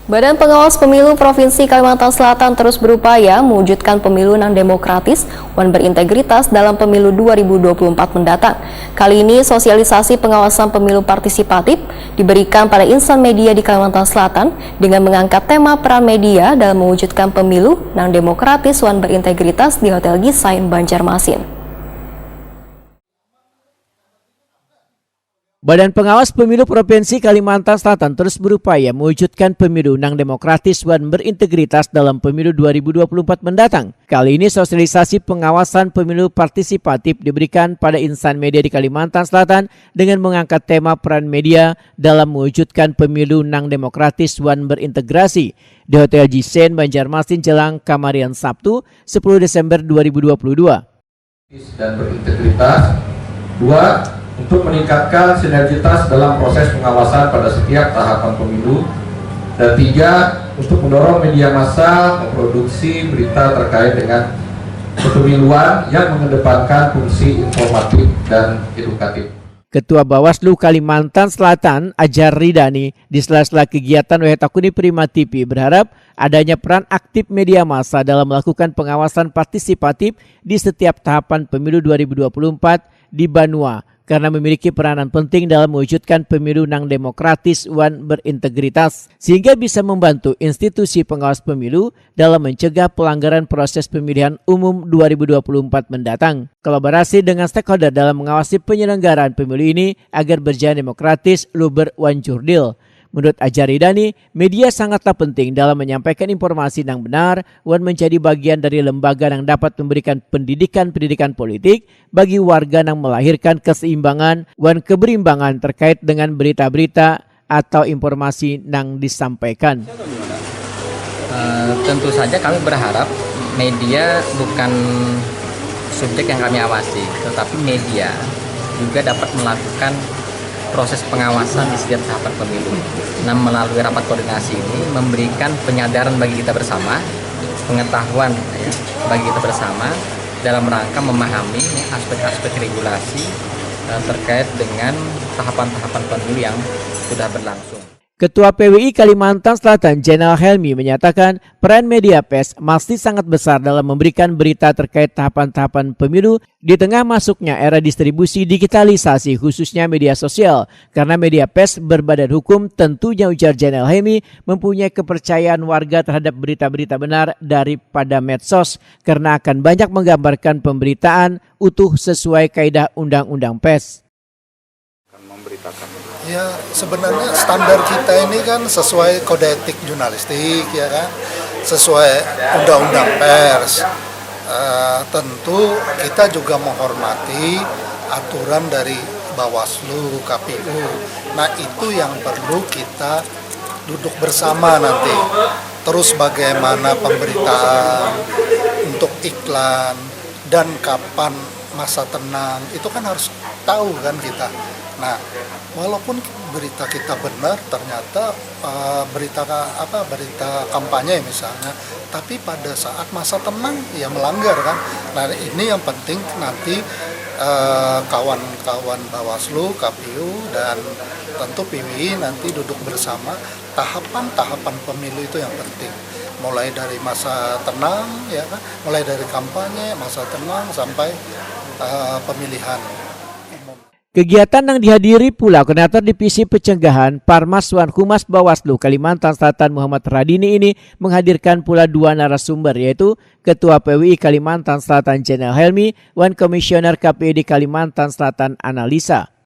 Badan Pengawas Pemilu Provinsi Kalimantan Selatan terus berupaya mewujudkan pemilu yang demokratis dan berintegritas dalam pemilu 2024 mendatang. Kali ini sosialisasi pengawasan pemilu partisipatif diberikan pada insan media di Kalimantan Selatan dengan mengangkat tema peran media dalam mewujudkan pemilu yang demokratis dan berintegritas di Hotel Gisain, Banjarmasin. Badan Pengawas Pemilu Provinsi Kalimantan Selatan terus berupaya mewujudkan pemilu yang demokratis dan berintegritas dalam pemilu 2024 mendatang. Kali ini sosialisasi pengawasan pemilu partisipatif diberikan pada insan media di Kalimantan Selatan dengan mengangkat tema peran media dalam mewujudkan pemilu yang demokratis dan berintegrasi di Hotel Gisain, Banjarmasin jelang Kamarian Sabtu 10 Desember 2022. Dan berintegritas. 2. Untuk meningkatkan sinergitas dalam proses pengawasan pada setiap tahapan pemilu. Dan 3. Untuk mendorong media massa memproduksi berita terkait dengan kepemiluan yang mengedepankan fungsi informatif dan edukatif. Ketua Bawaslu Kalimantan Selatan, Ajar Ridani, di sela-sela kegiatan Wehetakuni Prima TV berharap adanya peran aktif media massa dalam melakukan pengawasan partisipatif di setiap tahapan pemilu 2024 di Banua, karena memiliki peranan penting dalam mewujudkan pemilu yang demokratis dan berintegritas, sehingga bisa membantu institusi pengawas pemilu dalam mencegah pelanggaran proses pemilihan umum 2024 mendatang. Kolaborasi dengan stakeholder dalam mengawasi penyelenggaraan pemilu ini agar berjalan demokratis, luber, dan jurdil. Menurut Ajar Ridani, media sangatlah penting dalam menyampaikan informasi yang benar dan menjadi bagian dari lembaga yang dapat memberikan pendidikan politik bagi warga yang melahirkan keseimbangan dan keberimbangan terkait dengan berita-berita atau informasi yang disampaikan. Tentu saja kami berharap media bukan subjek yang kami awasi, tetapi media juga dapat melakukan proses pengawasan di setiap tahapan pemilu. Nah, melalui rapat koordinasi ini memberikan penyadaran bagi kita bersama, pengetahuan bagi kita bersama dalam rangka memahami aspek-aspek regulasi terkait dengan tahapan-tahapan pemilu yang sudah berlangsung. Ketua PWI Kalimantan Selatan, Jenal Helmi, menyatakan peran media pers masih sangat besar dalam memberikan berita terkait tahapan-tahapan pemilu di tengah masuknya era distribusi digitalisasi khususnya media sosial. Karena media pers berbadan hukum, tentunya, ujar Jenal Helmi, mempunyai kepercayaan warga terhadap berita-berita benar daripada medsos karena akan banyak menggambarkan pemberitaan utuh sesuai kaidah undang-undang pers. Ya, sebenarnya standar kita ini kan sesuai kode etik jurnalistik, ya kan, sesuai undang-undang pers. Tentu kita juga menghormati aturan dari Bawaslu, KPU. Nah, itu yang perlu kita duduk bersama nanti. Terus bagaimana pemberitaan untuk iklan dan kapan masa tenang, itu kan harus tahu kan kita. Nah, walaupun berita kita benar, ternyata berita kampanye misalnya, tapi pada saat masa tenang ya melanggar kan. Nah, ini yang penting nanti kawan-kawan Bawaslu, KPU, dan tentu PWI nanti duduk bersama tahapan-tahapan pemilu itu yang penting. Mulai dari masa tenang, ya kan, mulai dari kampanye, masa tenang sampai pemilihan. Kegiatan yang dihadiri pula Koordinator Divisi Pencegahan Parmas Wan Humas Bawaslu Kalimantan Selatan Muhammad Radini ini menghadirkan pula dua narasumber, yaitu Ketua PWI Kalimantan Selatan Jenal Helmi dan Komisioner KPI di Kalimantan Selatan Analisa.